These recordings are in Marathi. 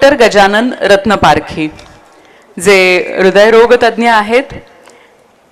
डॉक्टर गजानन रत्नपारखी जे हृदयरोग तज्ञ आहेत,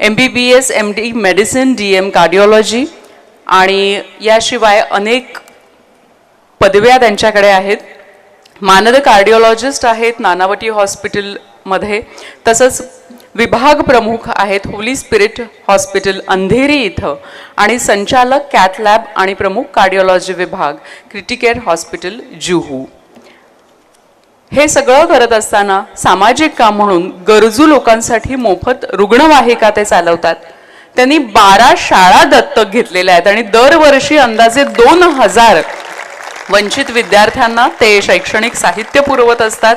MBBS MD medicine, DM cardiology आणि याशिवाय अनेक पदव्या त्यांच्याकडे आहेत. मानद कार्डिओलॉजिस्ट आहेत नानावटी हॉस्पिटलमध्ये, तसंच विभाग प्रमुख आहेत होली स्पिरिट हॉस्पिटल अंधेरी इथं आणि संचालक कॅथ लॅब आणि प्रमुख कार्डिओलॉजी विभाग क्रिटिकेअर हॉस्पिटल जुहू. हे सगळं करत असताना सामाजिक काम म्हणून गरजू लोकांसाठी मोफत रुग्णवाहिका ते चालवतात. त्यांनी 12 शाळा दत्तक घेतलेल्या आहेत आणि दरवर्षी अंदाजे 2000 वंचित विद्यार्थ्यांना ते शैक्षणिक साहित्य पुरवत असतात.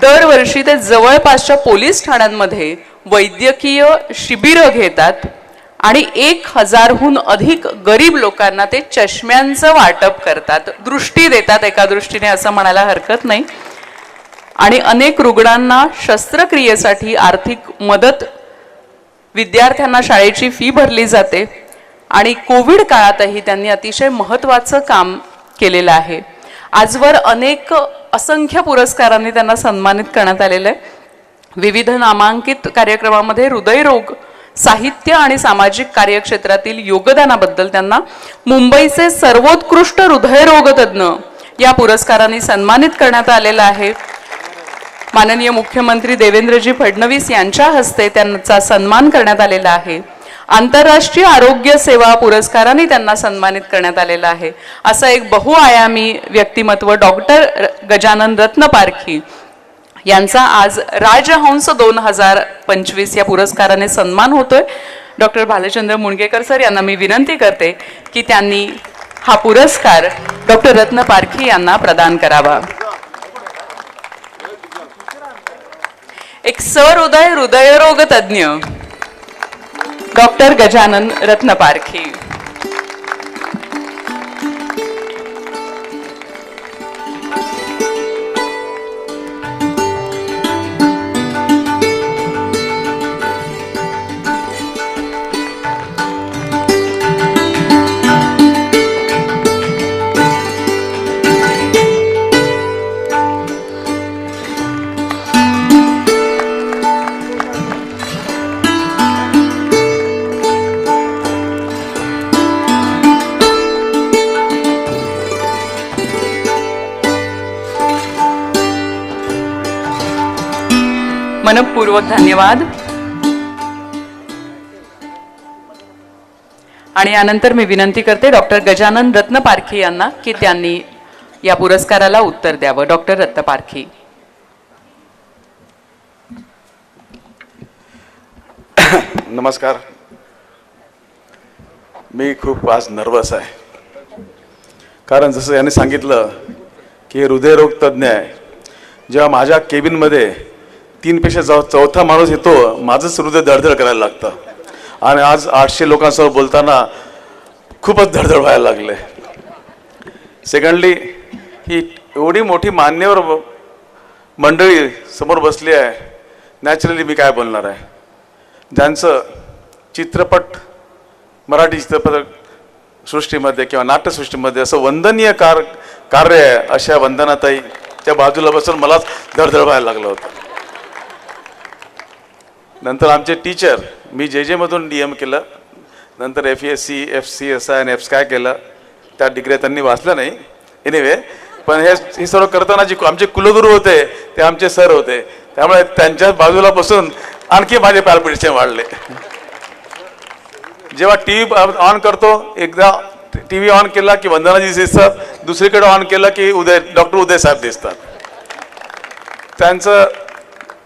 दरवर्षी ते जवळपासच्या पोलीस ठाण्यांमध्ये वैद्यकीय शिबिरं घेतात आणि 1000हून अधिक गरीब लोकांना ते चष्म्यांचं वाटप करतात, दृष्टी देतात एका दृष्टीने असं म्हणायला हरकत नाही. आणि अनेक रुग्णांना शस्त्रक्रियेसाठी आर्थिक मदत, विद्यार्थ्यांना शाळेची फी भरली जाते आणि कोविड काळातही त्यांनी अतिशय महत्त्वाचं काम केलेलं आहे. आजवर अनेक असंख्य पुरस्कारांनी त्यांना सन्मानित करण्यात आलेलं आहे. विविध नामांकित कार्यक्रमामध्ये हृदयरोग, साहित्य आणि सामाजिक कार्यक्षेत्रातील योगदानाबद्दल त्यांना मुंबईचे सर्वोत्कृष्ट हृदयरोग तज्ञ या पुरस्काराने सन्मानित करण्यात आलेलं आहे. माननीय मुख्यमंत्री देवेंद्रजी फडणवीस यांच्या हस्ते त्यांचा सन्मान करण्यात आलेला आहे. आंतरराष्ट्रीय आरोग्य सेवा पुरस्काराने त्यांना सन्मानित करण्यात आलेला आहे. असं एक बहुआयामी व्यक्तिमत्व डॉक्टर गजानन रत्नपारखी यांचा आज राजहंस 2025 या पुरस्काराने सन्मान होतोय. डॉक्टर भालचंद्र मुणगेकर सर यांना मी विनंती करते की त्यांनी हा पुरस्कार डॉक्टर रत्नपारखी यांना प्रदान करावा. एक सहृदय हृदयरोग तज्ञ डॉक्टर गजानन रत्नपारखी. मनपूर्वक धन्यवाद. आणि यानंतर मी विनंती करते डॉक्टर गजानन रत्नपारखी यांना की त्यांनी या पुरस्काराला उत्तर द्यावं. डॉक्टर रत्नपारखी. नमस्कार. मी खूप आज नर्वस आहे, कारण जसं याने सांगितलं की हृदयरोग तज्ज्ञ आहे. जेव्हा माझ्या केबिनमध्ये 3 पेक्षा चौथा माणूस येतो, माझंच हृदय धडधड करायला लागतं. आणि आज 800 लोकांसमोर बोलताना खूपच धडधड व्हायला लागले. सेकंडली, ही एवढी मोठी मान्यवर मंडळी समोर बसली आहे, नॅचरली मी काय बोलणार आहे. ज्यांचं चित्रपट, मराठी चित्रपट सृष्टीमध्ये किंवा नाट्यसृष्टीमध्ये असं वंदनीय कार्य आहे, अशा वंदनाताई त्या बाजूला बसून मलाच धडधड व्हायला लागलं होतं. नंतर आमचे टीचर, मी JJ मधून DM केलं, नंतर FESC, FCSI आणि FSCAI केलं. त्या डिग्र्या त्यांनी वाचल्या नाही एनिवे, पण हे सर्व करताना जे आमचे कुलगुरू होते ते आमचे सर होते, त्यामुळे त्यांच्या बाजूला बसून आणखी माझे पॅल्पिटेशन वाढले. जेव्हा TV ऑन करतो, एकदा TV ऑन केला की वंदनाजी दिसतात, दुसरीकडे ऑन केला की डॉक्टर उदय साहेब दिसतात. त्यांचं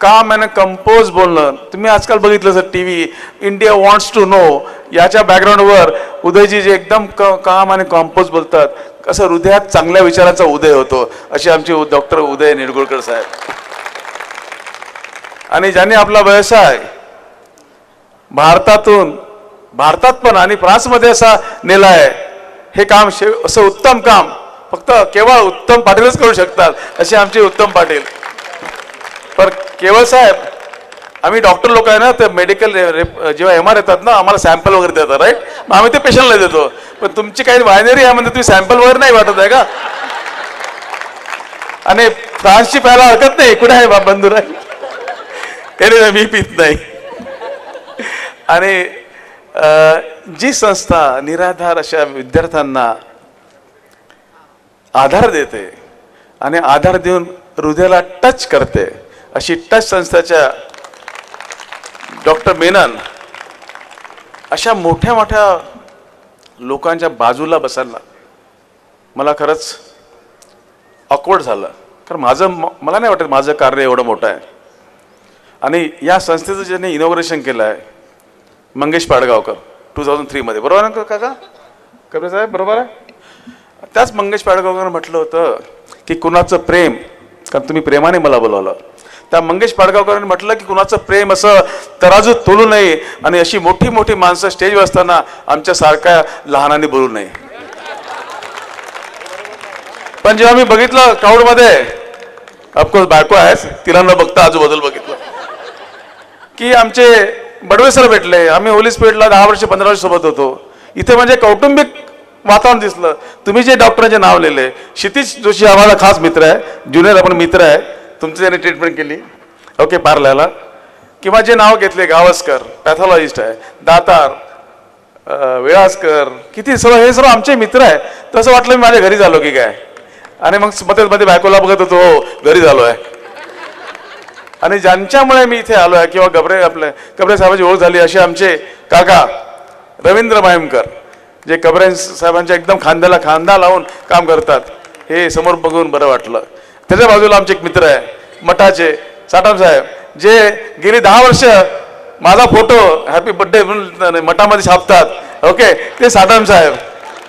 काम आणि कंपोज बोलणं तुम्ही आजकाल बघितलं sir, TV India wants to know याच्या बॅकग्राऊंडवर उदयजी जे एकदम काम आणि कंपोज बोलतात, कसं हृदयात चांगल्या विचारांचा उदय होतो, असे आमचे डॉक्टर उदय निडगुळकर साहेब. आणि ज्यांनी आपला व्यवसाय भारतात पण आणि फ्रान्समध्ये असा नेला आहे, हे काम असं उत्तम काम फक्त केवळ उत्तम पाटीलच करू शकतात, असे आमचे उत्तम पाटील. पर केवळ साहेब, आम्ही डॉक्टर लोक आहे ना, ते मेडिकल जेव्हा MR येतात ना, आम्हाला सॅम्पल वगैरे देतात, राईट. मग आम्ही ते पेशंटला देतो. पण तुमची काही वायनरी आहे म्हणजे तुम्ही सॅम्पल वगैरे नाही वाटत आहे का? आणि फ्रान्सची प्यायला हरकत नाही, कुठे आहे बंधुराय? Anyway, मी पित नाही. आणि जी संस्था निराधार अशा विद्यार्थ्यांना आधार देते आणि आधार देऊन हृदयाला टच करते, अशी टच संस्थेच्या डॉक्टर मेनन अशा मोठ्या मोठ्या लोकांच्या बाजूला बसायला मला खरंच ऑकवर्ड झालं. कारण मला नाही वाटत माझं कार्य एवढं मोठं आहे. आणि या संस्थेचं ज्यांनी इनॉग्रेशन केलं आहे मंगेश पाडगावकर 2003 मध्ये, बरोबर आहे ना काका? कबीर साहेब बरोबर आहे. त्याच मंगेश पाडगावकर म्हटलं होतं की कुणाचं प्रेम, कारण तुम्ही प्रेमाने मला बोलावलं, त्या मंगेश पाडगावकरांनी म्हटलं की कुणाचं प्रेम असं तराजूत तोलू नये आणि अशी मोठी मोठी माणसं स्टेजवर असताना आमच्या सारख्या लहानांनी बोलू नये. पण जेव्हा मी बघितलं क्राऊडमध्ये, ऑफकोर्स बायको आहेच, तिला न बघता आजूबाजूला बघितलं की आमचे बडवे सर भेटले. आम्ही होली स्पीडला 10 वर्ष 15 वर्ष सोबत होतो. इथे म्हणजे कौटुंबिक वातावरण दिसलं. तुम्ही जे डॉक्टरांचे नाव लिहिले, क्षितिज जोशी आम्हाला खास मित्र आहे, ज्युनियर आपण मित्र आहे, तुमची त्यांनी ट्रीटमेंट केली ओके पार्ल्याला. किंवा जे नाव घेतले गावस्कर पॅथॉलॉजिस्ट आहे, दातार, वेळासकर, किती सर्व हे सर्व आमचे मित्र आहे. तसं वाटलं मी माझ्या घरी झालो की काय. आणि मग मध्ये बायकोला बघत होतो, हो घरी झालो आहे. आणि ज्यांच्यामुळे मी इथे आलो आहे किंवा गबरे साहेबांची ओळख झाली असे आमचे काका रवींद्र मायमकर, जे गबरे साहेबांच्या एकदम खांद्याला खांदा लावून काम करतात, हे समोर बघून बरं वाटलं. त्याच्या बाजूला आमचे एक मित्र आहे मठाचे साठम साहेब, जे गेली 10 वर्ष माझा फोटो हॅपी बर्थडे म्हणून मठामध्ये छापतात ओके, ते साठम साहेब.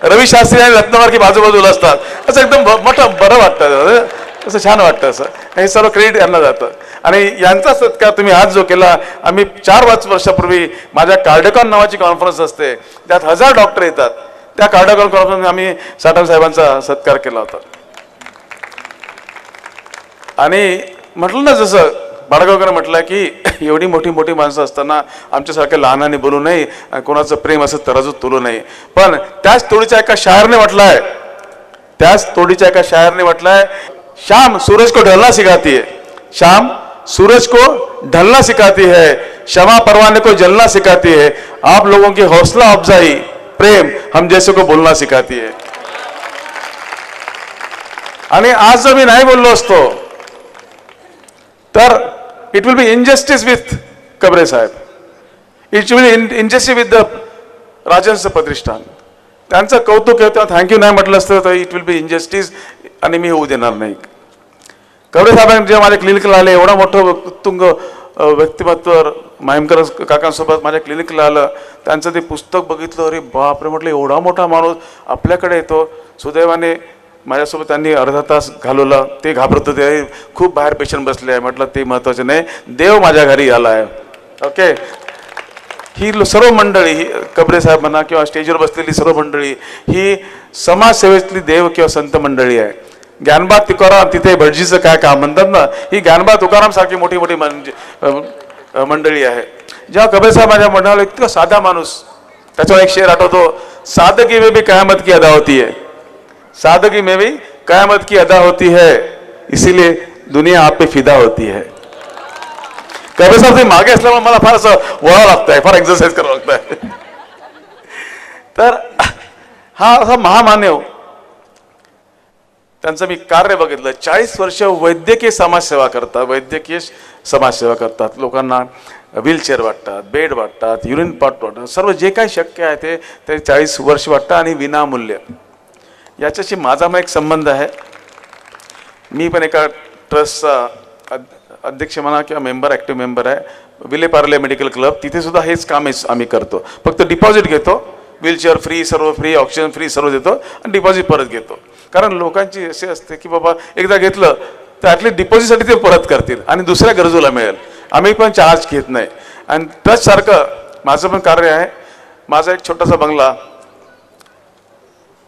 रवी शास्त्री आणि रत्नवारकी बाजूबाजूला असतात. असं एकदम मोठं बरं वाटतं, असं छान वाटतं. असं हे सर्व क्रेडिट यांना जातं. आणि यांचा सत्कार तुम्ही आज जो केला, आम्ही 4-5 वर्षापूर्वी माझ्या कार्डिकॉन नावाची कॉन्फरन्स असते, त्यात 1000 डॉक्टर येतात. त्या कार्डिकॉन कॉन्फरन्स आम्ही साठम साहेबांचा सत्कार केला होता. आणि म्हटलं ना, जसं बाळगावकर म्हटलं की एवढी मोठी मोठी माणसं असताना आमच्यासारख्या लहानाने बोलू नये आणि कोणाचं प्रेम असं तराजूत तोलू नये. पण त्याच तोडीच्या एका शायरने म्हटलंय, शाम सूरज को ढलना सिखाती है, शाम सूरज को ढलना सिखाती है, क्षमा परवाने को जलना सिखाती है, आप लोगों की हौसला अफजाई प्रेम हम जैसे को बोलना सिखाती है. आणि आज जर मी नाही बोललो असतो तर it will be injustice with Kabre साहेब, it will injustice with the Rajhans Pratishthan. त्यांचं कौतुक आहे, तेव्हा थँक्यू नाही म्हटलं असतं तर इट विल बी इनजस्टिस, आणि मी होऊ देणार नाही. कबरे साहेबांनी जेव्हा माझ्या क्लिनिकला आले, एवढं मोठं उत्तुंग व्यक्तिमत्व मायमकर काकांसोबत माझ्या क्लिनिकला आलं, त्यांचं ते पुस्तक बघितलं, अरे बापरे म्हटलं, एवढा मोठा माणूस आपल्याकडे येतो. सुदैवाने माझ्यासोबत त्यांनी अर्धा तास घालवला. ते घाबरत होते, खूप बाहेर पेशंट बसले आहे. म्हटलं ते महत्त्वाचं नाही, देव माझ्या घरी आला आहे ओके. ही सर्व मंडळी, ही कबरे साहेब म्हणा किंवा स्टेजवर बसलेली सर्व मंडळी, ही समाजसेवेतली देव किंवा संत मंडळी आहे. ज्ञानबा तुकाराम तिथे भटजीचं काय काम म्हणतात ना, ही ज्ञानबा तुकाराम सारखी मोठी मोठी मंडळी आहे. जेव्हा कबीर साहेब माझ्या म्हणाले, इतका साधा माणूस, त्याच्यावर एक शेर आठवतो, सादगी में भी कयामत की अदा होती है, सादगी में भी कयामत की अदा होती है, इसीलिए दुनिया आप पे फिदा होती है. कबीर साहेब ते मागे असल्यामुळे मला फार असं वळावं लागतंय, फार एक्सरसाइज करावं लागतंय. तर हा असा महामानव, त्यांचं मी कार्य बघितलं. 40 वर्ष वैद्यकीय समाजसेवा करतात. लोकांना व्हीलचेअर वाटतात, बेड वाटतात, युरिन पॉट वाटतात, सर्व जे काही शक्य आहे ते 40 वर्ष वाटतं आणि विनामूल्य. याच्याशी माझा मग एक संबंध आहे. मी पण एका ट्रस्टचा अध्यक्ष म्हणा किंवा मेंबर, ॲक्टिव्ह मेंबर आहे, विलेपार्ले मेडिकल क्लब. तिथे सुद्धा हेच काम आम्ही करतो. फक्त डिपॉझिट घेतो, व्हीलचेअर फ्री, सर्व फ्री, ऑक्सिजन फ्री सर्व देतो आणि डिपॉझिट परत घेतो. कारण लोकांची असे असते की बाबा एकदा घेतलं तर ॲटलीस्ट डिपॉझिटसाठी ते परत करतील आणि दुसऱ्या गरजूला मिळेल. आम्ही पण चार्ज घेत नाही. आणि ट्रस्टसारखं माझं पण कार्य आहे. माझा एक छोटासा बंगला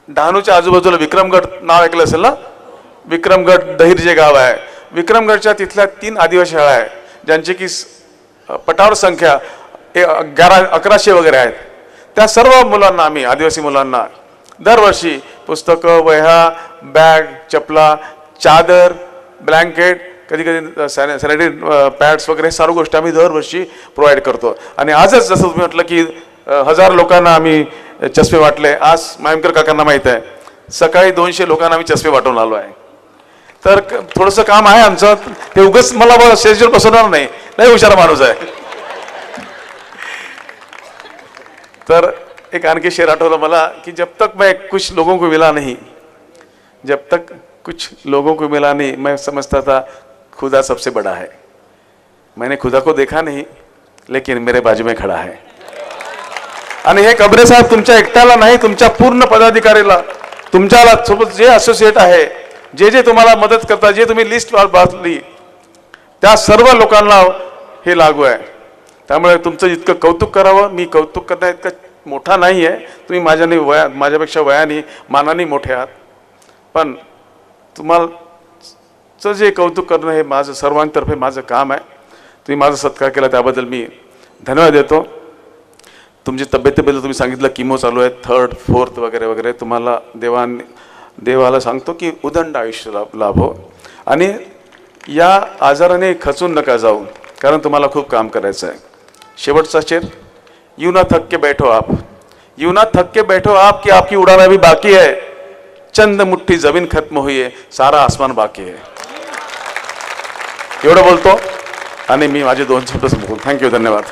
डहाणूच्या आजूबाजूला, विक्रमगड नाव ऐकलं असेल ना, विक्रमगड दहीर जे गाव आहे, विक्रमगडच्या तिथल्या 3 आदिवासी शाळा आहे, ज्यांची की पटावर संख्या 1100 वगैरे आहेत. त्या सर्व मुलांना आम्ही, आदिवासी मुलांना, दरवर्षी पुस्तकं, वह्या, बॅग, चपला, चादर ब्लँकेट, कधी कधी सॅनिटरी पॅड्स वगैरे सर्व गोष्टी आम्ही दरवर्षी प्रोव्हाइड करतो. आणि आजच जसं तुम्ही म्हटलं की 1000 लोकांना आम्ही चष्मे वाटले. आज मायमकर काकांना माहीत आहे, सकाळी 200 लोकांना आम्ही चष्मे वाटून आलो आहे. तर थोडंसं काम आहे आमचं. ते उगाच मला स्टेजवर बसवणार नाही, लय हुशार माणूस आहे. तर एक आणखी शेर आठवलं मला की जब तक मैं कुछ लोगों को मिला नहीं, जब तक कुछ लोगों को मिला नहीं, मैं समझता था खुदा सबसे बड़ा है. मैंने खुदा को देखा नहीं, लेकिन मेरे बाजू में खड़ा है. आणि हे कबरे साहेब तुमच्या एकट्याला नाही, तुमच्या पूर्ण पदाधिकारीला, तुमच्याला सोबत जे असोसिएट आहे, जे जे तुम्हाला मदत करतात, जे तुम्ही लिस्ट वाचली, त्या सर्व लोकांना हे लागू आहे. त्यामुळे तुमचं इतकं कौतुक करावं, मी कौतुक करता इतकं मोठा नाही आहे. तुम्ही माझ्यापेक्षा वयाने मानाने मोठे आहात, पण तुम्हाला जे कौतुक करणं हे माझं सर्वांतर्फे माझं काम आहे. तुम्ही माझा सत्कार केला त्याबद्दल मी धन्यवाद देतो. तुमची तब्येतीबद्दल तुम्ही सांगितलं किमो चालू आहे, 3rd 4th वगैरे वगैरे. तुम्हाला देवाला सांगतो की उदंड आयुष्य लाभो आणि या आजाराने खचून नका जाऊ, कारण तुम्हाला खूप काम करायचं आहे. शेवटचा शेर, यूं ना थक के बैठो आप, यूं ना थक के बैठो आप कि आपकी उड़ान अभी बाकी है. चंद मुट्ठी जमीन खत्म हुई है, सारा आसमान बाकी है. एवढं बोलतो आणि मी माझे 2 शब्द संपवतो. थँक्यू, धन्यवाद.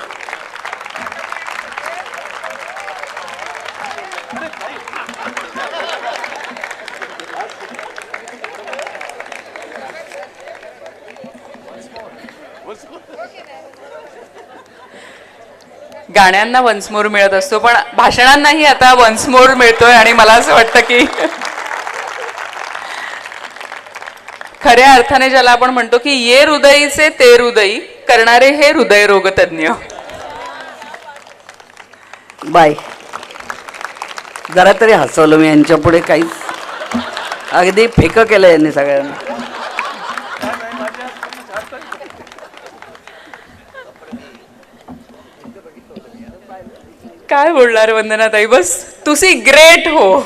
गाण्यांना वन्स मोर मिळत असतो, पण भाषणांनाही आता वन्स मोर मिळतोय. आणि मला असं वाटतं की खऱ्या अर्थाने ज्याला आपण म्हणतो की ये हृदयीचे ते हृदयी करणारे हे हृदयरोग तज्ञ. बाय. जरा तरी हसवलं मी यांच्या पुढे. काहीच अगदी फेक केलं यांनी सगळ्यांना. काय बोलणार वंदनाताई, बस तुसी ग्रेट हो.